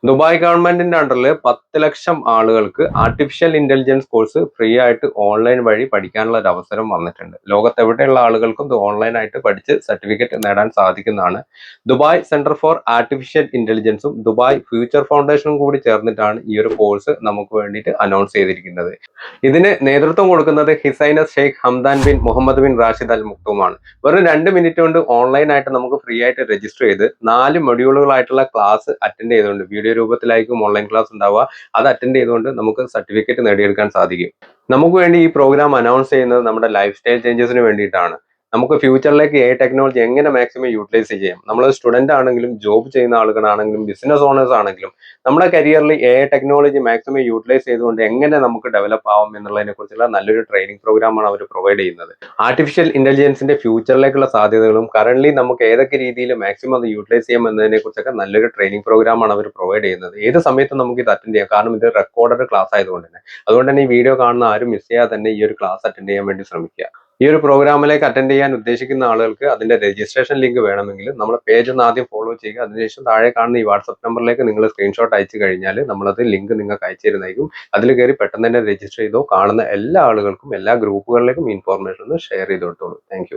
Dubai ഗവൺമെന്റിന്റെ അണ്ടറിൽ 10 ലക്ഷം ആളുകൾക്ക് ആർട്ടിഫിഷ്യൽ ഇന്റലിജൻസ് കോഴ്സ് ഫ്രീ ആയിട്ട് ഓൺലൈൻ വഴി പഠിക്കാനുള്ള ഒരു അവസരം വന്നിട്ടുണ്ട്. ലോകത്ത് എവിടെയുള്ള ആളുകൾക്കും ഇത് ഓൺലൈനായിട്ട് പഠിച്ച് സർട്ടിഫിക്കറ്റ് നേടാൻ സാധിക്കുന്നതാണ്. ദുബായ് സെന്റർ ഫോർ ആർട്ടിഫിഷ്യൽ ഇന്റലിജൻസും ദുബായ് ഫ്യൂച്ചർ ഫൗണ്ടേഷനും കൂടി ചേർന്നിട്ടാണ് ഈ ഒരു കോഴ്സ് നമുക്ക് വേണ്ടിയിട്ട് അനൗൺസ് ചെയ്തിരിക്കുന്നത്. ഇതിന് നേതൃത്വം കൊടുക്കുന്നത് his highness Sheikh Hamdan bin Mohammed bin Rashid Al മുക്തുമാണ്. വെറും 2 മിനിറ്റ് കൊണ്ട് ഓൺലൈനായിട്ട് നമുക്ക് ഫ്രീ ആയിട്ട് രജിസ്റ്റർ ചെയ്ത് 4 മൊഡ്യൂളുകളായിട്ടുള്ള ക്ലാസ് അറ്റൻഡ് ചെയ്തുകൊണ്ട് വീഡിയോ രൂപത്തിലായിരിക്കും ഓൺലൈൻ ക്ലാസ് ഉണ്ടാവുക. അത് അറ്റൻഡ് ചെയ്തുകൊണ്ട് നമുക്ക് സർട്ടിഫിക്കറ്റ് നേടിയെടുക്കാൻ സാധിക്കും. നമുക്ക് വേണ്ടി ഈ പ്രോഗ്രാം അനൗൺസ് ചെയ്യുന്നത് നമ്മുടെ ലൈഫ് സ്റ്റൈൽ ചേഞ്ചസിന് വേണ്ടിയിട്ടാണ്. നമുക്ക് ഫ്യൂച്ചറിലേക്ക് എ ടെക്നോളജി എങ്ങനെ മാക്സിമം യൂട്ടിലൈസ് ചെയ്യാം. നമ്മൾ സ്റ്റുഡന്റ് ആണെങ്കിലും ജോബ് ചെയ്യുന്ന ആളുകളാണെങ്കിലും ബിസിനസ് ഓണേഴ്സ് ആണെങ്കിലും നമ്മുടെ കരിയറിൽ എ ടെക്നോളജി മാക്സിമം യൂട്ടിലൈസ് ചെയ്തുകൊണ്ട് എങ്ങനെ നമുക്ക് ഡെവലപ്പ് ആവും എന്നുള്ളതിനെ കുറിച്ചുള്ള നല്ലൊരു ട്രെയിനിങ് പ്രോഗ്രാമാണ് അവർ പ്രൊവൈഡ് ചെയ്യുന്നത്. ആർട്ടിഫിഷ്യൽ ഇന്റലിജൻസിന്റെ ഫ്യൂച്ചറിലേക്കുള്ള സാധ്യതകളും കറന്റ് നമുക്ക് ഏതൊക്കെ രീതിയിൽ മാക്സിമം അത് യൂട്ടിലൈസ് ചെയ്യാം എന്നതിനെ കുറിച്ചൊക്കെ നല്ലൊരു ട്രെയിനിങ് പ്രോഗ്രാമാണ് അവർ പ്രൊവൈഡ് ചെയ്യുന്നത്. ഏത് സമയത്തും നമുക്ക് ഇത് അറ്റൻഡ് ചെയ്യാം, കാരണം ഇത് റെക്കോർഡഡ് ക്ലാസ് ആയതുകൊണ്ട് തന്നെ. അതുകൊണ്ട് തന്നെ ഈ വീഡിയോ കാണുന്ന ആരും മിസ് ചെയ്യാതെ തന്നെ ഈ ഒരു ക്ലാസ് അറ്റൻഡ് ചെയ്യാൻ വേണ്ടി ശ്രമിക്കുക. ഈ ഒരു പ്രോഗ്രാമിലേക്ക് അറ്റൻഡ് ചെയ്യാൻ ഉദ്ദേശിക്കുന്ന ആളുകൾക്ക് അതിന്റെ രജിസ്ട്രേഷൻ ലിങ്ക് വേണമെങ്കിൽ നമ്മുടെ പേജ് ഒന്ന് ആദ്യം ഫോളോ ചെയ്യുക. അതിനുശേഷം താഴെ കാണുന്ന ഈ വാട്സ്ആപ്പ് നമ്പറിലേക്ക് നിങ്ങൾ സ്ക്രീൻഷോട്ട് അയച്ചു കഴിഞ്ഞാൽ നമ്മളത് ലിങ്ക് നിങ്ങൾക്ക് അയച്ചു തരുന്നതായിരിക്കും. അതിൽ കയറി പെട്ടെന്ന് തന്നെ രജിസ്റ്റർ ചെയ്തോ. കാണുന്ന എല്ലാ ആളുകൾക്കും എല്ലാ ഗ്രൂപ്പുകളിലേക്കും ഇൻഫോർമേഷൻ ഒന്ന് ഷെയർ ചെയ്ത് കൊടുത്തോളൂ. താങ്ക്